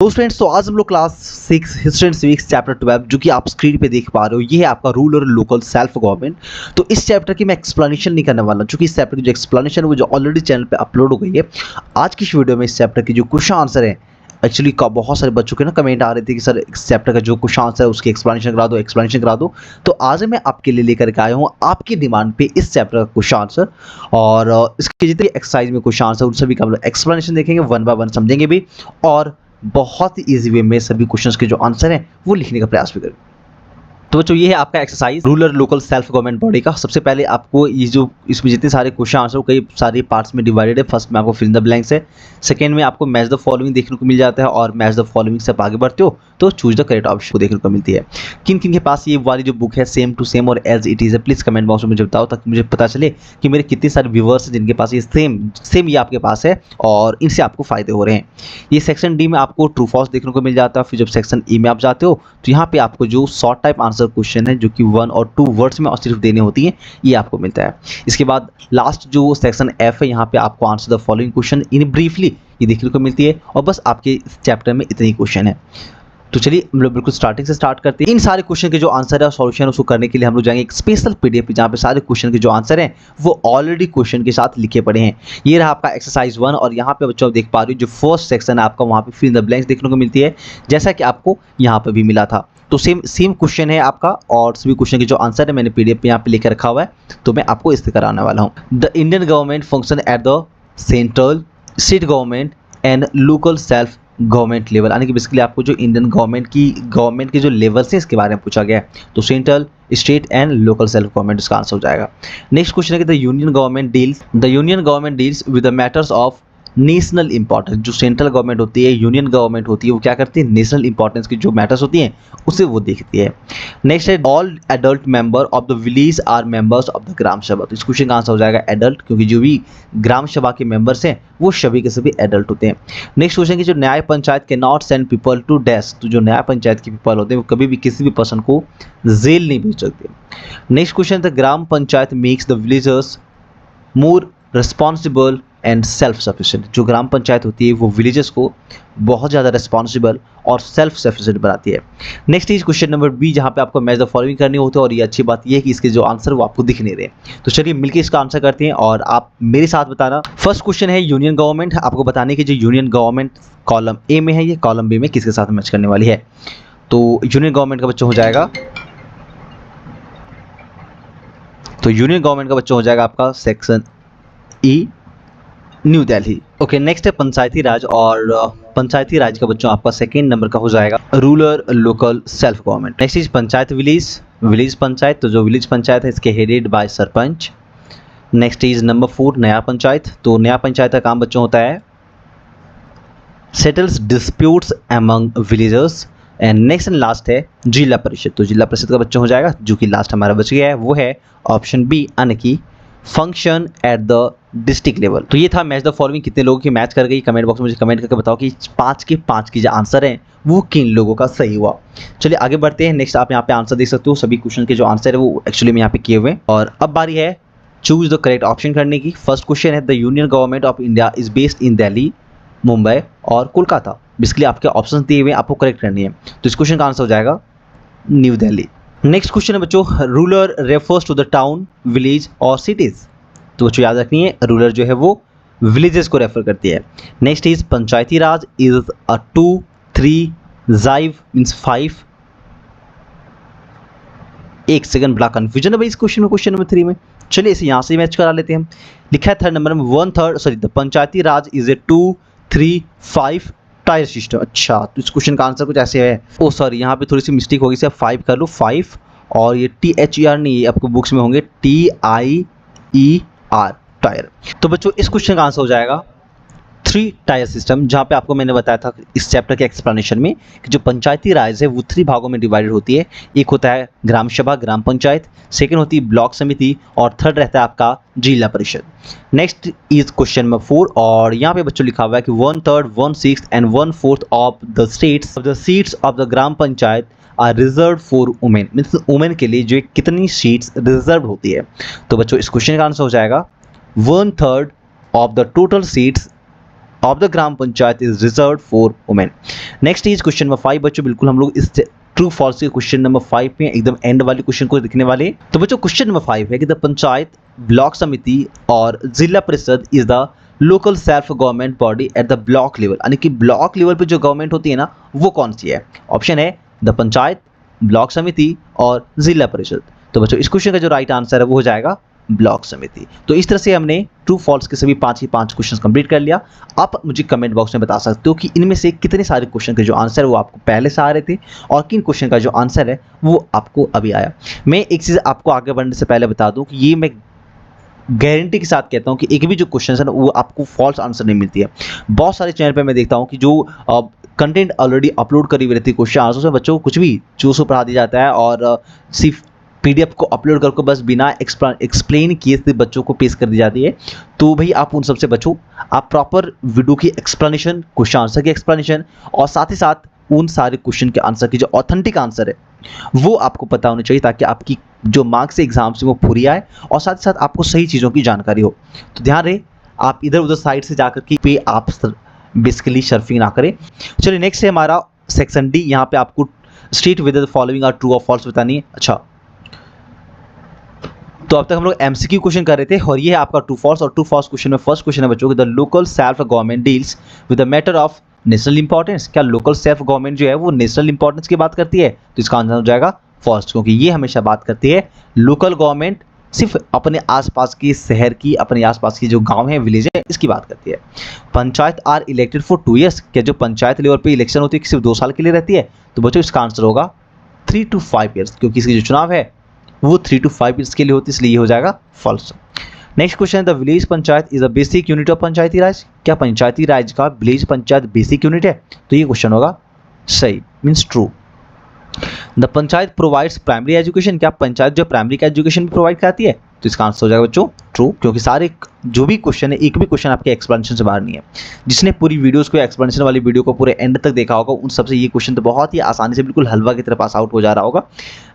तो फ्रेंड्स, तो आज हम लोग class 6 history and civics chapter 12 जो कि आप स्क्रीन पे देख पा रहे हो, ये है आपका रूल और लोकल सेल्फ गवर्नमेंट। तो इस चैप्टर की मैं एक्सप्लेनेशन नहीं करने वाला, चूंकि इस चैप्टर की जो एक्सप्लेनेशन है वो जो ऑलरेडी चैनल पे अपलोड हो गई है। आज की इस वीडियो में इस चैप्टर की जो क्वेश्चन आंसर है, एक्चुअली का बहुत सारे बच्चों के ना कमेंट आ रहे थे कि सर इस चैप्टर का जो क्वेश्चन आंसर है उसकी एक्सप्लेनेशन करा दो, एक्सप्लेनेशन करा दो। तो आज मैं आपके लिए लेकर के आया हूँ आपकी डिमांड पे इस चैप्टर का क्वेश्चन आंसर, और इसके जितने एक्सरसाइज में क्वेश्चन आंसर उन सभी का एक्सप्लेनेशन देखेंगे, वन बाय वन समझेंगे भी, और बहुत ही ईजी वे में सभी क्वेश्चंस के जो आंसर हैं वो लिखने का प्रयास भी करें। तो बच्चों, ये है आपका exercise rural local self government body का। सबसे पहले आपको ये जो इसमें जितने सारे क्वेश्चन आंसर कई सारे पार्ट्स में डिवाइडेड है। फर्स्ट में आपको फिल इन द ब्लैंक्स है, सेकंड में आपको मैच द फॉलोइंग देखने को मिल जाता है, और मैच द फॉलोइंग से आप आगे बढ़ते हो तो चूज द करेक्ट ऑप्शन को देखने को मिलती है। किन किन के पास ये वाली जो बुक है सेम टू सेम और एज इट इज है, प्लीज कमेंट बॉक्स में मुझे बताओ, ताकि मुझे पता चले कि मेरे कितने सारे व्यूवर्स हैं जिनके पास ये सेम ये आपके पास है और इनसे आपको फायदे हो रहे हैं। ये सेक्शन डी में आपको ट्रू फॉल्स देखने को मिल जाता है। फिर जब सेक्शन ई में आप जाते हो तो यहाँ पे आपको जो शॉर्ट टाइप आंसर क्वेश्चन है जो कि 1 और 2 वर्ड्स में और सिर्फ देने होती है, ये आपको मिलता है। इसके बाद लास्ट जो सेक्शन एफ है, यहाँ पे आपको answer the following question in briefly ये देखने को मिलती है, और बस आपके चैप्टर में इतने ही क्वेश्चन है। तो चलिए हम लोग बिल्कुल स्टार्टिंग से स्टार्ट करते हैं। इन सारे क्वेश्चन के जो आंसर है और सॉल्यूशन उसको करने के लिए हम लोग जाएंगे एक स्पेशल पीडीएफ जहाँ पे सारे क्वेश्चन के जो आंसर हैं वो ऑलरेडी क्वेश्चन के साथ लिखे पड़े हैं। ये रहा आपका एक्सरसाइज 1, और यहाँ पे बच्चों आप देख पा रहे हो जो फर्स्ट सेक्शन है आपका, वहाँ पे फिल इन द ब्लैंक्स देखने को मिलती है, जैसा कि आपको यहाँ पर भी मिला था। तो सेम क्वेश्चन है आपका, और सभी क्वेश्चन के जो आंसर है मैंने पीडीएफ पे यहाँ पे लेकर रखा हुआ है, तो मैं आपको इससे कराने वाला हूँ। The Indian government function at the central, state government and local self government level, यानी कि बेसिकली आपको जो इंडियन गवर्नमेंट के जो लेवल्स हैं इसके बारे में पूछा गया है। तो central, state and local self government इसका आंसर हो जाएगा। नेक्स्ट क्वेश्चन है कि the union government deals with the matters of national importance. जो सेंट्रल गवर्नमेंट होती है, यूनियन गवर्नमेंट होती है, वो क्या करती है, नेशनल इंपॉर्टेंस की जो मैटर्स होती हैं उसे वो देखती है। नेक्स्ट है all adult member of the village are members of the Gram Sabha. तो इस क्वेश्चन का आंसर हो जाएगा एडल्ट, क्योंकि जो भी ग्राम सभा के मेंबर्स हैं वो सभी के सभी एडल्ट होते हैं। नेक्स्ट क्वेश्चन की जो न्याय पंचायत के not send people to dash. तो जो न्याय पंचायत के पीपल होते हैं वो कभी भी किसी भी पर्सन को जेल नहीं भेज सकते। नेक्स्ट क्वेश्चन द ग्राम panchayat makes the villagers more responsible and self sufficient. जो ग्राम पंचायत होती है वो विलेजेस को बहुत ज़्यादा रिस्पॉन्सिबल और सेल्फ सफिशिएंट बनाती है। Next is question number B, जहाँ पे आपको मैच द फॉलोइंग करनी होती है, और ये अच्छी बात ये है कि इसके जो आंसर वो आपको दिख नहीं रहे। तो चलिए मिलकर इसका आंसर करते हैं और आप मेरे साथ बताना। फर्स्ट क्वेश्चन है यूनियन गवर्नमेंट, आपको बताने की जो यूनियन गवर्नमेंट कॉलम ए में है, ये कॉलम बी में किसके साथ मैच करने वाली है। तो यूनियन गवर्नमेंट का बच्चा हो जाएगा, तो यूनियन गवर्नमेंट का बच्चा हो जाएगा आपका section E, new Delhi. Okay, next है पंचायती राज, और पंचायती राज का बच्चों आपका सेकेंड नंबर का हो जाएगा rural local self government. Next is panchayat village panchayat. तो जो विलेज पंचायत है इसके headed by sarpanch. Next is number 4 नया पंचायत। तो नया पंचायत का काम बच्चों होता है settles disputes among villagers. And next and last है जिला परिषद। तो जिला परिषद का बच्चा हो जाएगा, जो कि लास्ट हमारा बच गया है, वो है ऑप्शन बी, यानी कि function at the district level. तो ये था मैच द फॉलोइंग, कितने लोगों की मैच कर गई कमेंट बॉक्स में मुझे कमेंट करके बताओ कि 5 के 5 की जो आंसर हैं वो किन लोगों का सही हुआ। चलिए आगे बढ़ते हैं। नेक्स्ट आप यहाँ पे आंसर देख सकते हो, सभी क्वेश्चन के जो आंसर है वो एक्चुअली में यहाँ पे किए हुए हैं, और अब बारी है चूज द करेक्ट ऑप्शन करने की। फर्स्ट क्वेश्चन है the union government of India is based in Delhi, Mumbai और कोलकाता। बेसिकली आपके ऑप्शन दिए हुए आपको करेक्ट करनी है, तो इस क्वेश्चन का आंसर हो जाएगा न्यू दिल्ली। नेक्स्ट क्वेश्चन है बच्चों rural refers to the town, village और सिटीज। तो बच्चों याद रखनी है, रूरल जो है वो विलेजेस को रेफर करती है। Next is Panchayati Raj is a 2 3 जाइव means 5। एक सेकंड, बड़ा कंफ्यूजन है भाई इस क्वेश्चन में, क्वेश्चन नंबर 3 में। चलिए इसे यहाँ से मैच करा लेते हैं हम। लिखा है थर्ड नंबर में 1/3 sorry the Panchayati Raj is a 2 3 5 tier system. अच्छा, तो इस क्वेश्चन का आंसर कुछ ऐसे है। ओ सॉरी, यहाँ पे थोड़ी सी मिस्टेक होगी, इसे 5 कर लो, 5, और ये THER नहीं, आपको बुक्स में होंगे TIER टायर। तो बच्चों इस क्वेश्चन का आंसर हो जाएगा 3 टायर सिस्टम, जहाँ पे आपको मैंने बताया था इस चैप्टर के एक्सप्लेनेशन में कि जो पंचायती राज है वो 3 भागों में डिवाइडेड होती है। एक होता है ग्राम सभा, ग्राम पंचायत, सेकंड होती है ब्लॉक समिति, और थर्ड रहता है आपका जिला परिषद। नेक्स्ट इज क्वेश्चन नंबर 4, और यहाँ पे बच्चों लिखा हुआ है कि 1/3 1/6 and 1/4 of the seats of the ग्राम panchayat are reserve for women. Means women के लिए जो कितनी सीट्स रिजर्व होती है। तो बच्चों इस क्वेश्चन का आंसर हो जाएगा 1/3 of the total seats of the ग्राम panchayat is reserve for women. Next is question number 5 बच्चों, बिल्कुल हम लोग इस ट्रू फॉल्स के क्वेश्चन नंबर 5 में एकदम एंड वाले क्वेश्चन को दिखने वाले। तो बच्चों क्वेश्चन नंबर 5 है कि द पंचायत, ब्लॉक समिति और जिला परिषद is the local self government body at the block level, यानी कि ब्लॉक लेवल पे जो गवर्नमेंट होती है ना वो कौन सी है? ऑप्शन है द पंचायत, ब्लॉक समिति और जिला परिषद। तो बच्चों इस क्वेश्चन का जो राइट आंसर है वो हो जाएगा ब्लॉक समिति। तो इस तरह से हमने ट्रू फॉल्स के सभी 5 ही 5 क्वेश्चन कंप्लीट कर लिया। आप मुझे कमेंट बॉक्स में बता सकते हो कि इनमें से कितने सारे क्वेश्चन के जो आंसर है वो आपको पहले से आ रहे थे और किन क्वेश्चन का जो आंसर है वो आपको अभी आया। मैं एक चीज़ आपको आगे बढ़ने से पहले बता दूं कि ये मैं गारंटी के साथ कहता हूँ कि एक भी जो क्वेश्चन है ना वो आपको फॉल्स आंसर नहीं मिलती है। बहुत सारे चैनल पे मैं देखता हूँ कि जो कंटेंट ऑलरेडी अपलोड करी हुई रहती है क्वेश्चन आंसर से बच्चों को कुछ भी चूसो पढ़ा दिया जाता है और सिर्फ पीडीएफ को अपलोड करके बस बिना एक्सप्लेन किए सिर्फ बच्चों को पेश कर दी जाती है। तो भाई आप उन सबसे बचो, आप प्रॉपर वीडियो की एक्सप्लेनेशन, क्वेश्चन आंसर की एक्सप्लेनेशन और साथ ही साथ उन सारे क्वेश्चन के आंसर की जो ऑथेंटिक आंसर है वो आपको पता होना चाहिए, ताकि आपकी जो मार्क्स एग्जाम से वो पूरी आए और साथ ही साथ आपको सही चीज़ों की जानकारी हो। तो ध्यान रहे आप इधर उधर साइड से जाकर के पे आप बेसिकली सर्फिंग ना करें। चलिए नेक्स्ट है हमारा सेक्शन डी। यहाँ पे आपको state with the following are true और फॉल्स बतानी है। अच्छा, तो अब तक हम लोग एमसीक्यू क्वेश्चन कर रहे थे और ये है आपका ट्रू फॉल्स। और ट्रू फॉल्स क्वेश्चन में फर्स्ट क्वेश्चन है बच्चों, the local self government deals with the matter of national importance. क्या लोकल सेल्फ गवर्नमेंट जो है वो नेशनल इंपॉर्टेंस की बात करती है? तो इसका आंसर हो जाएगा फर्स्ट, क्योंकि ये हमेशा बात करती है लोकल गवर्नमेंट सिर्फ अपने आसपास की शहर की, अपने आसपास की जो गांव है, विलेज है, इसकी बात करती है। Panchayat are elected for 2 years। क्या जो पंचायत लेवल पे इलेक्शन होती है सिर्फ 2 साल के लिए रहती है? तो बच्चों इसका आंसर होगा 3 to 5 years, क्योंकि इसकी जो चुनाव है वो 3 to 5 years के लिए होती है, इसलिए ये हो जाएगा फॉल्स। नेक्स्ट क्वेश्चन है the village panchayat is a basic unit of Panchayati Raj. क्या पंचायती राज का विलेज पंचायत बेसिक यूनिट है? तो ये क्वेश्चन होगा सही, means true. The panchayat provides primary education. क्या पंचायत जो प्राइमरी का एजुकेशन भी प्रोवाइड कराती है? तो इसका आंसर हो जाएगा बच्चों ट्रू, क्योंकि सारे जो भी क्वेश्चन है एक भी क्वेश्चन आपके एक्सप्लेनेशन से बाहर नहीं है। जिसने पूरी वीडियोस को, एक्सप्लेनेशन वाली वीडियो को पूरे एंड तक देखा होगा उन सबसे ये क्वेश्चन तो बहुत ही आसानी से बिल्कुल हलवा की तरह पास आउट हो जा रहा होगा।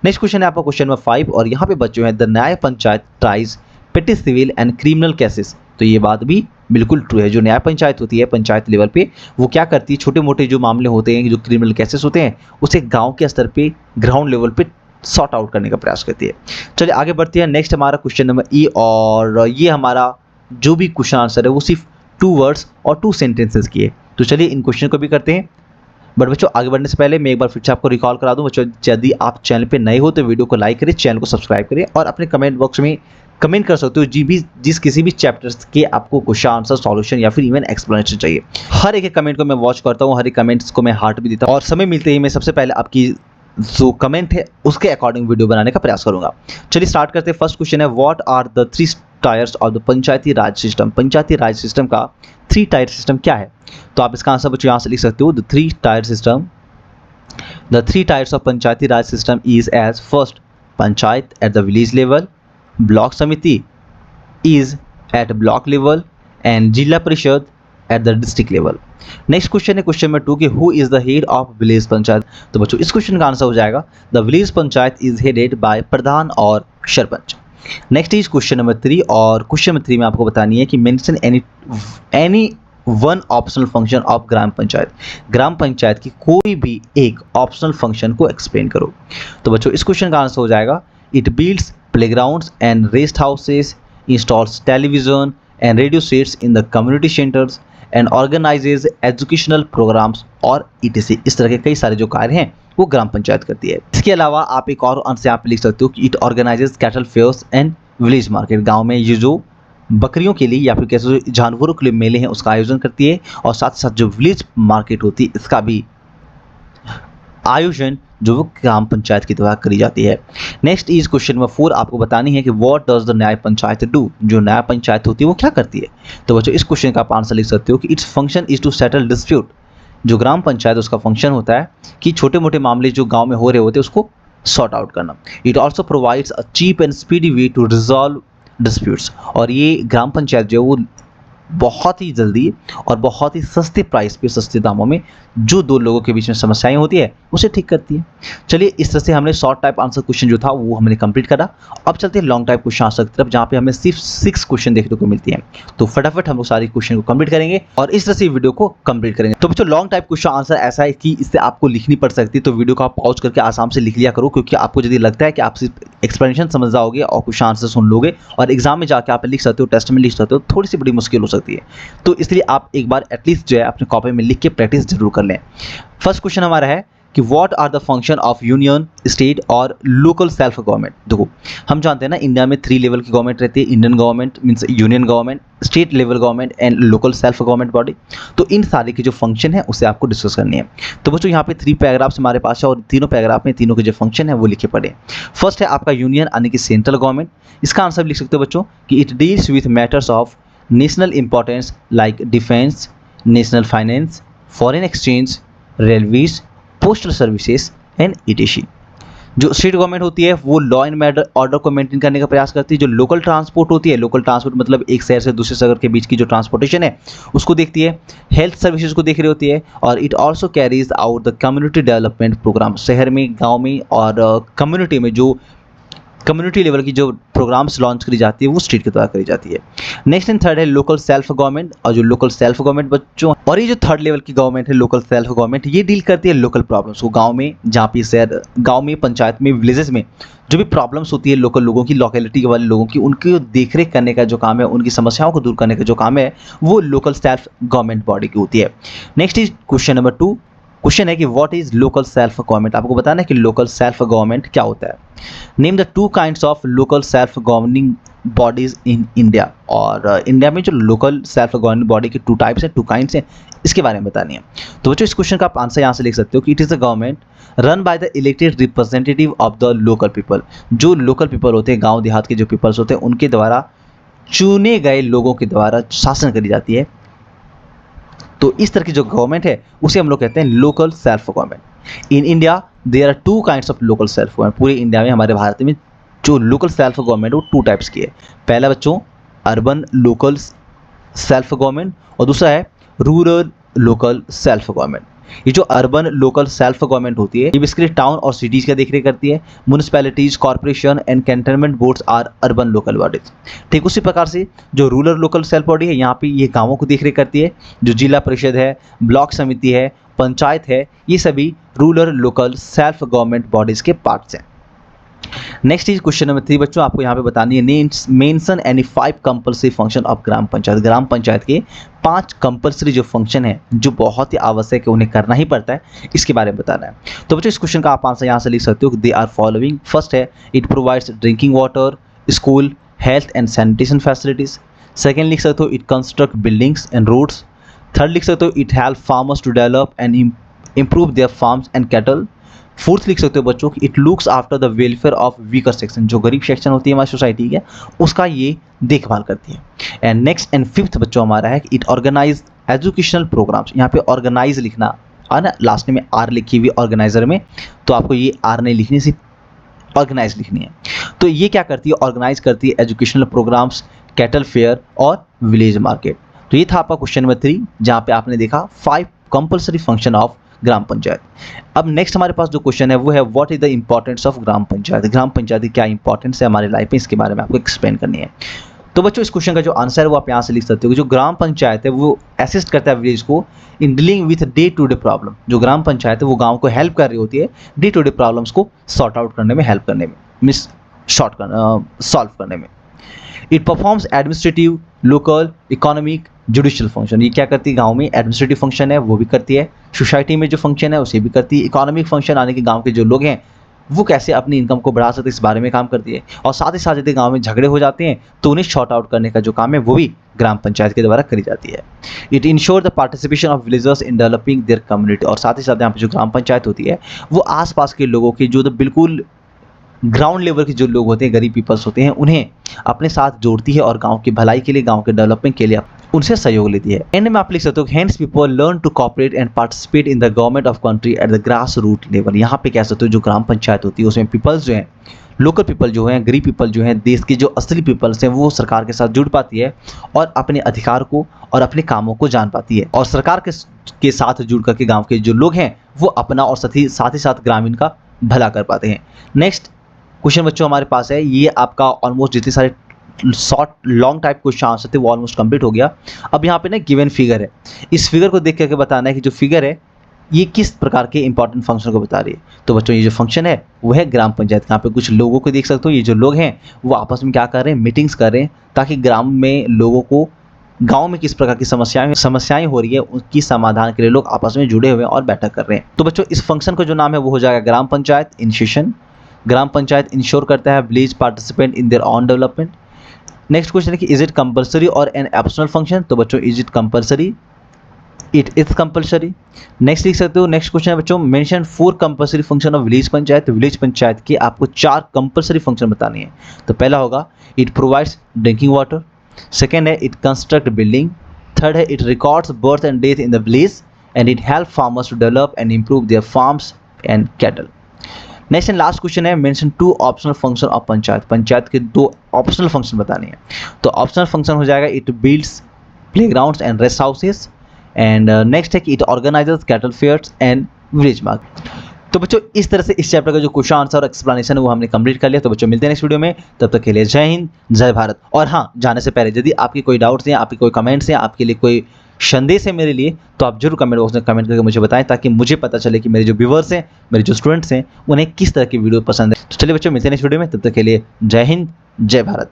नेक्स्ट क्वेश्चन है आपका क्वेश्चन नंबर 5 और यहाँ पे बच्चों है द न्याय पंचायत ट्राइज पेटी सिविल एंड क्रिमिनल केसेस। तो ये बात भी बिल्कुल ट्रू है। जो न्याय पंचायत होती है पंचायत लेवल पे वो क्या करती है, छोटे मोटे जो मामले होते हैं, जो क्रिमिनल केसेस होते हैं, उसे गांव के स्तर पे, ग्राउंड लेवल पे सॉर्ट आउट करने का प्रयास करती है। चलिए आगे बढ़ते हैं। नेक्स्ट हमारा क्वेश्चन नंबर ई और ये हमारा जो भी क्वेश्चन आंसर है वो सिर्फ 2 words और 2 sentences की है। तो चलिए इन क्वेश्चन को भी करते हैं। बट बच्चों आगे बढ़ने से पहले मैं एक बार फिर से आपको रिकॉल करा दूं बच्चों, यदि आप चैनल पे नए हो तो वीडियो को लाइक करें, चैनल को सब्सक्राइब करें और अपने कमेंट बॉक्स में कमेंट कर सकते हो जिस किसी भी चैप्टर्स के आपको क्वेश्चन आंसर, सॉल्यूशन या फिर इवन एक्सप्लेनेशन चाहिए। हर एक कमेंट को मैं वॉच करता हूँ, हर एक कमेंट्स को मैं हार्ट भी देता हूँ और समय मिलते ही मैं सबसे पहले आपकी जो कमेंट है उसके अकॉर्डिंग वीडियो बनाने का प्रयास करूंगा। चलिए स्टार्ट करते हैं। फर्स्ट क्वेश्चन है what are the 3 tiers of the Panchayati Raj system. Panchayati Raj system का 3 टायर सिस्टम क्या है? तो आप इसका आंसर बच्चों यहाँ से लिख सकते हो the 3 tier system. The 3 tiers of Panchayati Raj system is as first panchayat at the village level, block samiti is at block level and zila parishad at the district level. Next question है क्वेश्चन नंबर 2 कि who is the head of village panchayat. तो बच्चों इस question का answer हो जाएगा the village panchayat is headed by pradhan और sarpanch. Next is question number 3 और क्वेश्चन नंबर 3 में आपको बतानी है कि mention any one optional function of Gram Panchayat. Gram Panchayat की कोई भी एक ऑप्शनल फंक्शन को एक्सप्लेन करो। तो बच्चों इस क्वेश्चन का आंसर हो जाएगा it builds playgrounds and rest houses, installs television and radio sets in the community centers and organizes educational programs और etc। इस तरह के कई सारे जो कार्य हैं वो ग्राम पंचायत करती है। इसके अलावा आप एक और आंसर यहाँ पे लिख सकते हो कि it organises cattle fairs and village market. गांव में ये जो बकरियों के लिए या फिर कैसे जानवरों के लिए मेले हैं उसका आयोजन करती है और साथ ही साथ जो विलेज मार्केट होती है इसका भी आयोजन जो वो ग्राम पंचायत की द्वारा करी जाती है। नेक्स्ट इज क्वेश्चन नंबर 4 आपको बतानी है कि व्हाट डज द न्याय पंचायत डू। जो न्याय पंचायत होती है वो क्या करती है? तो बच्चों इस क्वेश्चन का आप आंसर लिख सकते हो कि its function is to settle dispute. जो ग्राम पंचायत उसका फंक्शन होता है कि छोटे मोटे मामले जो गांव में हो रहे होते हैं उसको सॉर्ट आउट करना। It also provides a cheap and speedy way to resolve disputes. और ये ग्राम पंचायत जो है वो बहुत ही जल्दी और बहुत ही सस्ते प्राइस पे, सस्ते दामों में जो दो लोगों के बीच में समस्याएं होती है उसे ठीक करती है। चलिए, इस तरह से हमने शॉर्ट टाइप आंसर क्वेश्चन जो था वो हमने कंप्लीट करा। अब चलते हैं लॉन्ग टाइप क्वेश्चन आंसर की तरफ, जहाँ पे हमें सिर्फ 6 क्वेश्चन देखने को मिलती है। तो फटाफट हम लोग सारी क्वेश्चन को कंप्लीट करेंगे और इस तरह से वीडियो को कंप्लीट करेंगे। तो बच्चों, लॉन्ग टाइप क्वेश्चन आंसर ऐसा है कि इससे आपको लिखनी पड़ सकती है, तो वीडियो को आप पॉज करके आराम से लिख लिया करो, क्योंकि आपको यदि लगता है कि आप सिर्फ एक्सप्लेनेशन समझ जाओगे और क्वेश्चन आंसर सुन लोगे और एग्जाम में जाके आप लिख सकते हो, टेस्ट में लिख सकते हो, थोड़ी सी बड़ी मुश्किल हो सकती है। तो इसलिए आप एक बार एटलीस्ट जो है अपने कॉपी में लिख के प्रैक्टिस जरूर कर लें। फर्स्ट क्वेश्चन हमारा है कि what are the function of union, state और लोकल सेल्फ गवर्नमेंट। देखो, हम जानते हैं ना, इंडिया में 3 लेवल की गवर्नमेंट रहती है। Indian government means union government, state level government and local self government body. तो इन सारे के जो फंक्शन है उसे आपको डिस्कस करनी है। तो बच्चों, यहाँ पे 3 पैराग्राफ्स हमारे पास है और तीनों पैराग्राफ में तीनों के जो फंक्शन है वो लिखे पड़े। फर्स्ट है आपका यूनियन यानी कि सेंट्रल गवर्नमेंट। इसका आंसर लिख सकते हो बच्चों कि it deals with matters of national importance like defence, national finance, foreign exchange, railways, postal services and etc. जो स्टेट गवर्नमेंट होती है वो लॉ एंड ऑर्डर को मेंटेन करने का प्रयास करती है। जो लोकल ट्रांसपोर्ट होती है, लोकल ट्रांसपोर्ट मतलब एक शहर से दूसरे शहर के बीच की जो ट्रांसपोर्टेशन है उसको देखती है। हेल्थ सर्विसेज को देख रही होती है और it also carries out the community development programme. शहर में, गाँव में और कम्युनिटी में जो कम्युनिटी लेवल की जो प्रोग्राम्स लॉन्च करी जाती है वो स्टेट के द्वारा करी जाती है। नेक्स्ट एंड थर्ड है लोकल सेल्फ गवर्नमेंट। और जो लोकल सेल्फ गवर्नमेंट बच्चों, और ये जो थर्ड लेवल की गवर्नमेंट है लोकल सेल्फ गवर्नमेंट, ये डील करती है लोकल प्रॉब्लम्स को। गांव में, जहाँ पे शहर, गांव में, पंचायत में, विलेजेस में जो भी प्रॉब्लम्स होती है लोकल लोगों की, लोकेलिटी वाले लोगों की, उनकी देख रेख करने का जो काम है, उनकी समस्याओं को दूर करने का जो काम है वो लोकल सेल्फ गवर्नमेंट बॉडी की होती है। Next is question number 2। Question है कि what is local self government. आपको बताना है कि लोकल सेल्फ गवर्नमेंट क्या होता है। Name the 2 kinds of local self governing bodies in India. और इंडिया में जो लोकल सेल्फ गवर्निंग बॉडी के 2 टाइप्स हैं, 2 काइंड्स हैं, इसके बारे में बतानी है। तो बच्चों, इस क्वेश्चन का आप आंसर यहाँ से लिख सकते हो कि it is a government run by the elected representative of the local people. जो लोकल पीपल होते हैं, गाँव देहात के जो पीपल्स होते हैं, उनके द्वारा चुने गए लोगों के द्वारा शासन करी जाती है। तो इस तरह की जो गवर्नमेंट है उसे हम लोग कहते हैं local self government. In India there are 2 kinds of local self government. पूरे इंडिया में, हमारे भारत में जो लोकल सेल्फ गवर्नमेंट वो 2 टाइप्स की है। पहला बच्चों अर्बन लोकल सेल्फ गवर्नमेंट और दूसरा है रूरल लोकल सेल्फ गवर्नमेंट। ये जो अर्बन लोकल सेल्फ गवर्नमेंट होती है ये बेसिकली टाउन और सिटीज़ का देखरेख करती है। Municipalities, corporation and cantonment boards are urban local bodies. ठीक उसी प्रकार से जो रूरल लोकल सेल्फ बॉडी है, यहाँ पे ये गाँवों को देखरेख करती है। जो जिला परिषद है, ब्लॉक समिति है, पंचायत है, ये सभी rural local self government bodies के पार्ट्स हैं। नेक्स्ट इज क्वेश्चन नंबर 3 बच्चों, आपको यहाँ पे बतानी है mention any 5 compulsory function of Gram Panchayat. Gram Panchayat के 5 कंपल्सरी जो फंक्शन है जो बहुत ही आवश्यक है, उन्हें करना ही पड़ता है, इसके बारे में बताना है। तो बच्चों, इस क्वेश्चन का आप आंसर यहाँ से लिख सकते हो, दे आर फॉलोइंग। फर्स्ट है it provides drinking water, school, health and sanitation facilities. Second लिख सकते हो it construct buildings and roads. Third लिख सकते हो it help farmers to develop and improve their farms and cattle. Fourth लिख सकते हो बच्चों कि it looks after the welfare of weaker section. जो गरीब सेक्शन होती है हमारी सोसाइटी के, उसका ये देखभाल करती है। एंड नेक्स्ट एंड फिफ्थ बच्चों हमारा है कि इट ऑर्गेनाइज एजुकेशनल प्रोग्राम्स। यहाँ पे ऑर्गेनाइज लिखना है ना, लास्ट में आर लिखी हुई ऑर्गेनाइजर में, तो आपको ये आर नहीं लिखनी, सिर्फ ऑर्गेनाइज लिखनी है। तो ये क्या करती है, ऑर्गेनाइज करती है एजुकेशनल प्रोग्राम्स, कैटल फेयर और विलेज मार्केट। तो ये था आपका क्वेश्चन नंबर 3, जहाँ पे आपने देखा 5 compulsory function of Gram Panchayat. अब नेक्स्ट हमारे पास जो क्वेश्चन है वो है what is the importance of Gram Panchayat. Gram Panchayat की क्या इंपॉर्टेंस है हमारे लाइफ में, इसके बारे में आपको एक्सप्लेन करनी है। तो बच्चों, इस क्वेश्चन का जो आंसर है वो आप यहाँ से लिख सकते हो। जो ग्राम पंचायत है वो असिस्ट करता है विलेज को in dealing with day to day problem. जो ग्राम पंचायत है वो गाँव को हेल्प कर रही होती है डे टू डे प्रॉब्लम्स को सॉर्ट आउट करने में, हेल्प करने में, सॉल्व करने में। It performs administrative, local, economic, judicial function. ये क्या करती है, गांव में एडमिनिस्ट्रेटिव फंक्शन है वो भी करती है, सोसाइटी में जो फंक्शन है उसे भी करती है, इकोनॉमिक फंक्शन आने के गांव के जो लोग हैं वो कैसे अपनी इनकम को बढ़ा सकते हैं इस बारे में काम करती है। और साथ ही साथ यदि गांव में झगड़े हो जाते हैं तो उन्हें शॉर्ट आउट करने का जो काम है वो भी ग्राम पंचायत के द्वारा करी जाती है। It ensure the participation of villagers in developing their community. और साथ ही साथ यहाँ पे जो ग्राम पंचायत होती है वो आसपास के लोगों की जो बिल्कुल ग्राउंड लेवल के जो लोग होते हैं, गरीब पीपल्स होते हैं, उन्हें अपने साथ जोड़ती है और गांव की भलाई के लिए, गांव के डेवलपमेंट के लिए उनसे सहयोग लेती है। एंड में आप लिख सकते हो hence people learn to cooperate and participate in the government of country at the grass root level. यहाँ पे कह सकते हो जो ग्राम पंचायत होती है उसमें पीपल्स जो हैं, लोकल पीपल जो हैं, गरीब पीपल जो हैं, देश के जो असली पीपल्स हैं, वो सरकार के साथ जुड़ पाती है और अपने अधिकार को और अपने कामों को जान पाती है, और सरकार के साथ जुड़ करके गांव के जो लोग हैं वो अपना और साथ ही साथ ग्रामीण का भला कर पाते हैं। नेक्स्ट क्वेश्चन बच्चों हमारे पास है, ये आपका ऑलमोस्ट जितने सारे short long type question answer थे वो ऑलमोस्ट कंप्लीट हो गया। अब यहाँ पे ना गिवन फिगर है, इस फिगर को देख करके बताना है कि जो फिगर है ये किस प्रकार के इंपॉर्टेंट फंक्शन को बता रही है। तो बच्चों ये जो फंक्शन है वो है ग्राम पंचायत। यहाँ पे कुछ लोगों को देख सकते हो, ये जो लोग हैं वो आपस में क्या कर रहे हैं, मीटिंग्स कर रहे हैं, ताकि ग्राम में लोगों को गांव में किस प्रकार की समस्याएं हो रही है उसकी समाधान के लिए लोग आपस में जुड़े हुए हैं और बैठक कर रहे हैं। तो बच्चों इस फंक्शन का जो नाम है वो हो जाएगा ग्राम पंचायत इनिशिएशन। ग्राम पंचायत इंश्योर करता है village participant in their on development. Next question है कि इज इट कंपलसरी और एन ऑप्शनल फंक्शन। तो बच्चों is it compulsory, it is compulsory. Next लिख सकते हो, नेक्स्ट क्वेश्चन है बच्चों mention 4 compulsory function of village panchayat. Village panchayat के आपको 4 कंपलसरी फंक्शन बताने हैं। तो पहला होगा it provides drinking water, second है इट कंस्ट्रक्ट बिल्डिंग, थर्ड है it records birth and death in the village, and it help farmers to develop and improve their farms and cattle. Next and last question है mention 2 optional function of panchayat. Panchayat के 2 optional function बताने हैं। तो optional function हो जाएगा it builds playgrounds and rest houses, and next है कि it organises cattle fairs and village market. तो बच्चों इस तरह से इस चैप्टर का जो क्वेश्चन आंसर और एक्सप्लेनेशन है वो हमने कंप्लीट कर लिया। तो बच्चों मिलते हैं नेक्स्ट वीडियो में, तब तक के लिए जय हिंद जय भारत। और हाँ, जाने से पहले यदि आपके कोई डाउट्स हैं, आपके कोई कमेंट्स हैं, आपके लिए कोई संदेश है मेरे लिए, तो आप जरूर कमेंट बॉक्स में कमेंट करके मुझे बताएं, ताकि मुझे पता चले कि मेरे जो व्यूअर्स हैं, मेरे जो स्टूडेंट्स हैं, उन्हें किस तरह की वीडियो पसंद है। तो चलिए बच्चों मिलते हैं नेक्स्ट वीडियो में, तब तक के लिए जय हिंद जय भारत।